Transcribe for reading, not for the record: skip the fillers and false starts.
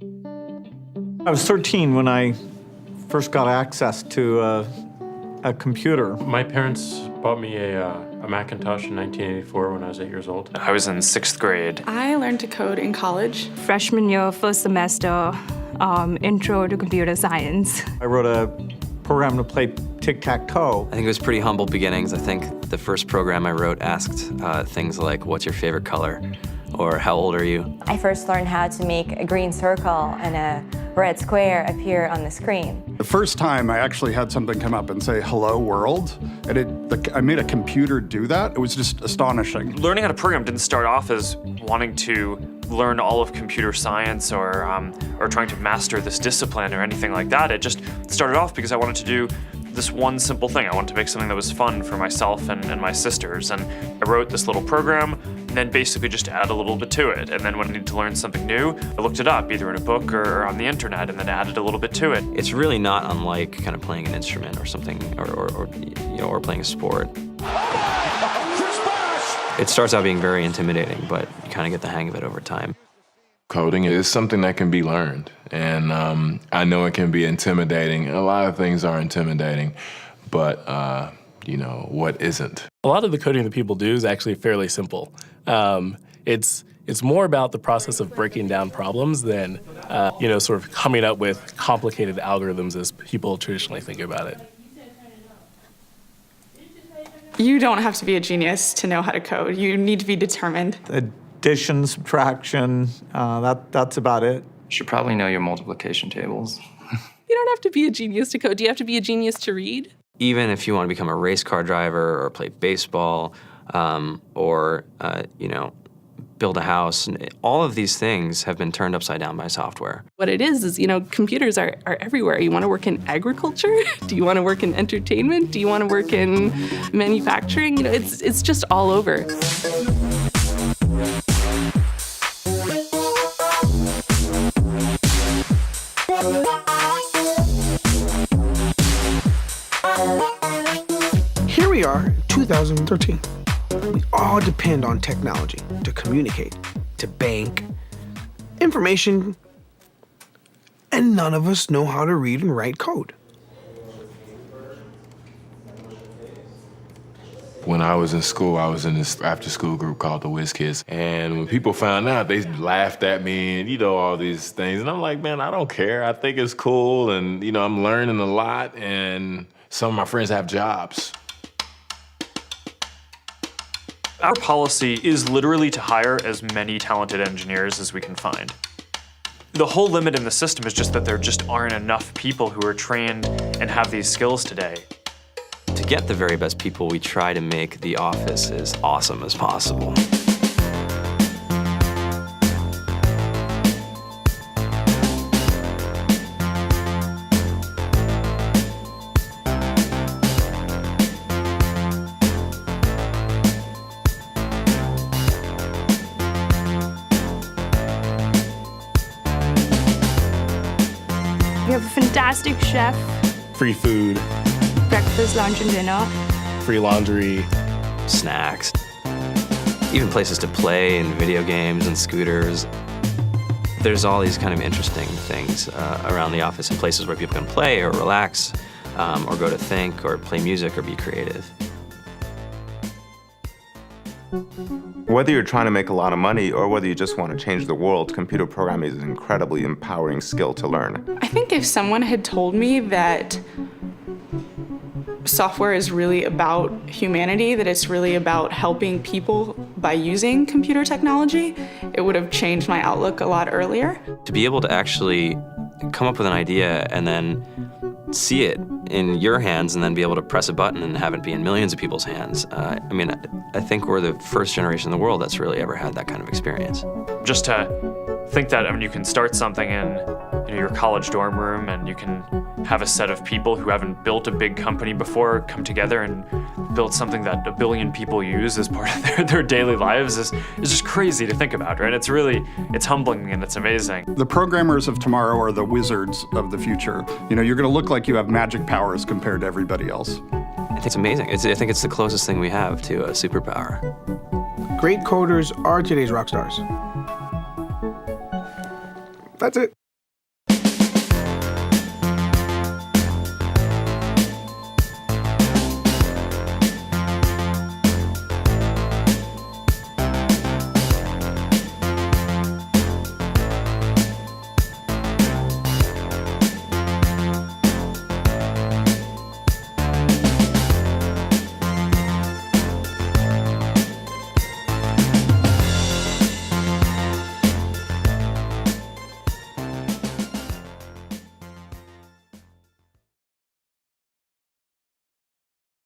I was 13 when I first got access to a computer. My parents bought me a Macintosh in 1984 when I was 8 years old. I was in 6th grade. I learned to code in college. Freshman year, first semester, intro to computer science. I wrote a program to play tic-tac-toe. I think it was pretty humble beginnings. I think the first program I wrote asked things like, what's your favorite color? Or how old are you? I first learned how to make a green circle and a red square appear on the screen. The first time I actually had something come up and say, hello world, and I made a computer do that. It was just astonishing. Learning how to program didn't start off as wanting to learn all of computer science or trying to master this discipline or anything like that. It just started off because I wanted to do this one simple thing. I wanted to make something that was fun for myself and my sisters. And I wrote this little program and then basically just add a little bit to it. And then when I needed to learn something new, I looked it up either in a book or on the internet and then added a little bit to it. It's really not unlike kind of playing an instrument or something, or playing a sport. It starts out being very intimidating, but you kind of get the hang of it over time. Coding is something that can be learned, and I know it can be intimidating. A lot of things are intimidating, but what isn't? A lot of the coding that people do is actually fairly simple. It's more about the process of breaking down problems than sort of coming up with complicated algorithms as people traditionally think about it. You don't have to be a genius to know how to code. You need to be determined. Addition, subtraction, that's about it. You should probably know your multiplication tables. You don't have to be a genius to code. Do you have to be a genius to read? Even if you want to become a race car driver or play baseball or build a house, all of these things have been turned upside down by software. What it is computers are everywhere. You want to work in agriculture? Do you want to work in entertainment? Do you want to work in manufacturing? It's just all over. Here we are, 2013. We all depend on technology to communicate, to bank, information, and none of us know how to read and write code. When I was in school, I was in this after-school group called the Whiz Kids. And when people found out, they laughed at me and, all these things. And I'm like, man, I don't care. I think it's cool. And, I'm learning a lot. And some of my friends have jobs. Our policy is literally to hire as many talented engineers as we can find. The whole limit in the system is just that there just aren't enough people who are trained and have these skills today. To get the very best people, we try to make the office as awesome as possible. We have a fantastic chef, Free food, breakfast, lunch, and dinner. free laundry. Snacks, even places to play and video games and scooters. There's all these kind of interesting things around the office and places where people can play or relax or go to think or play music or be creative. Whether you're trying to make a lot of money or whether you just want to change the world, computer programming is an incredibly empowering skill to learn. I think if someone had told me that software is really about humanity, that it's really about helping people by using computer technology, it would have changed my outlook a lot earlier. To be able to actually come up with an idea and then see it in your hands and then be able to press a button and have it be in millions of people's hands. I think we're the first generation in the world that's really ever had that kind of experience. Just to think that, you can start something in your college dorm room and you can have a set of people who haven't built a big company before come together and build something that 1 billion people use as part of their daily lives is just crazy to think about, right? It's humbling and it's amazing. The programmers of tomorrow are the wizards of the future. You're going to look like you have magic powers compared to everybody else. I think it's amazing. I think it's the closest thing we have to a superpower. Great coders are today's rock stars. That's it.